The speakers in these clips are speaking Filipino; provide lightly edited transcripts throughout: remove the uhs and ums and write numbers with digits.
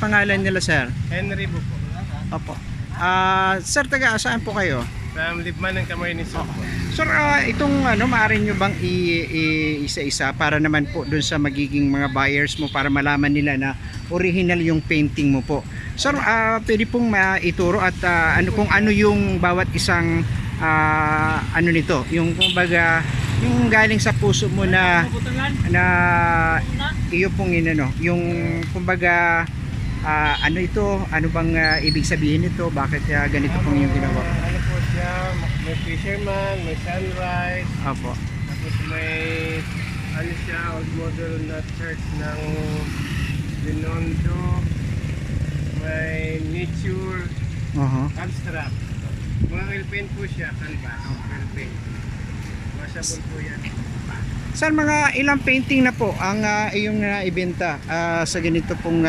pangalan nila, sir? Henry po. Opo. Sir, taga saan po kayo? From Libman ng Camarines po. Sir, itong maaari nyo bang isa-isa para naman po dun sa magiging mga buyers mo para malaman nila na original yung painting mo po. Sir, pwede pong maituro at kung ano yung bawat isang ano nito, yung kumbaga yung galing sa puso mo na iyo pong yung kumbaga ano ito, ano bang ibig sabihin nito, bakit ganito pong yung ginawa? Ano po siya, may fisherman, may sunrise. Opo. Tapos may ano siya, old model na church ng Binondo. May nature, abstract. Mga oil paint po siya, canvas, oil paint. Washable po yan. Saan mga ilang painting na po ang iyong ibenta sa ganito pong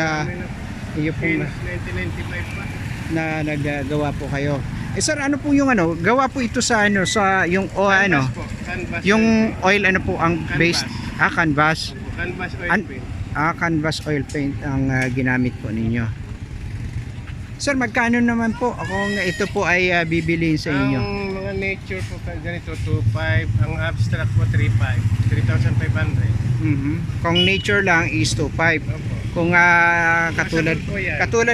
iyo pong 1995 pa. na naggagawa po kayo? Sir, ano po yung gawa po ito sa sa yung Canvas po, canvas yung oil po ang Canvas. based canvas. Canvas oil paint. Canvas oil paint ang ginamit po ninyo. Sir, magkano naman po kung ito po ay bibiliin sa inyo? Ang mga nature po ganito 2.5, ang abstract po 3.5, 3,500. Kung nature lang is 2.5. Opo. Kung katulad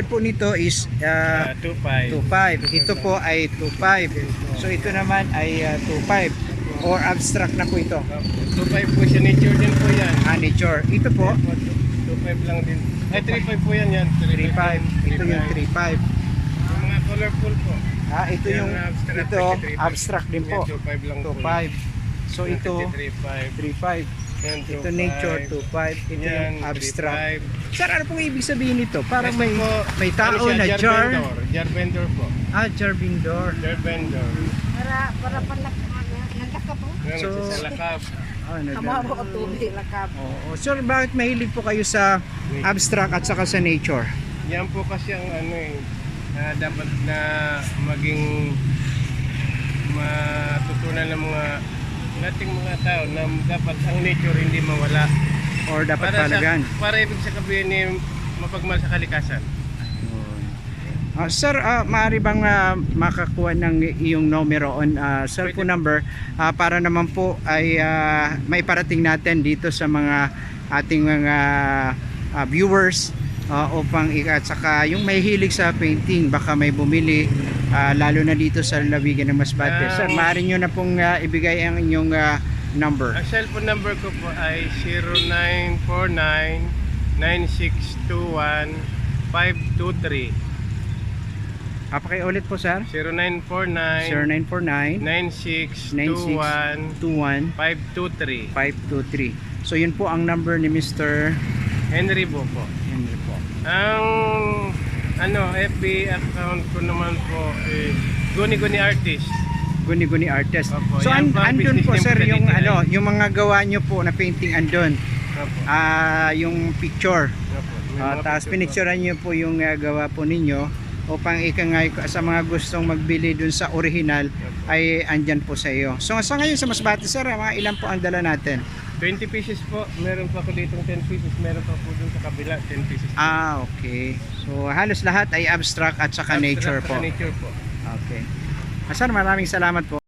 po nito is 2.5. 2.5. Ito po ay 2.5. So ito naman ay 2.5 or abstract na po ito. 2.5 po siya, nature din po yan. Nature. Ito po 2.5 lang din. Ay 3.5 po yan. 3.5. Ito yung 3.5. Yung mga colorful po. Ito yung abstract din po. 2.5 lang po. 2.5. So ito 3.5. Ito nature 2.5. Ito yung abstract. Sir, ano pong ibig sabihin nito? Parang may tao na jar. Jar vendor po. Jar vendor. Jar vendor. Para nagkaka po. So, Sa lakab. Kamaro o tubig lakab. Oo. Sir, bakit mahilig po kayo sa abstract at saka sa nature? Yan po kasi ang dapat na maging matutunan ng mga nating mga tao na dapat ang nature hindi mawala. Or dapat palagan? Para ibig sabihin ni mapagmahal sa kalikasan. Sir, maaari bang makakuha ng iyong numero on cellphone number para naman po ay may parating natin dito sa mga ating mga viewers upang at saka yung may hilig sa painting baka may bumili lalo na dito sa Lalawigan ng Masbate. Sir, maaari nyo na pong ibigay ang inyong number. Ang cellphone number ko po ay 0949-9621-523. Pakiulit po, sir. 0949 0949 9621 523. 523. So yun po ang number ni Mr. Henry po. Henry po. Ang FB account ko naman po Guni Artist. Guni Artist. Opo, So yan po ang andun po business sir name yung ko dito, yung mga gawa nyo po na painting andun. Opo. Yung picture. Opo. May mga Tapos picture po. pinicturean nyo po yung gawa po ninyo upang sa mga gustong magbili dun sa original ay andyan po sa iyo. So sa ngayon sa Masbate sir, mga ilan po ang dala natin? 20 pieces po. Meron pa ako ditong 10 pieces. Meron pa po dun sa kabila 10 pieces. Okay. So halos lahat ay abstract at saka Abstract nature po. saka nature po. Okay. Sir, maraming salamat po.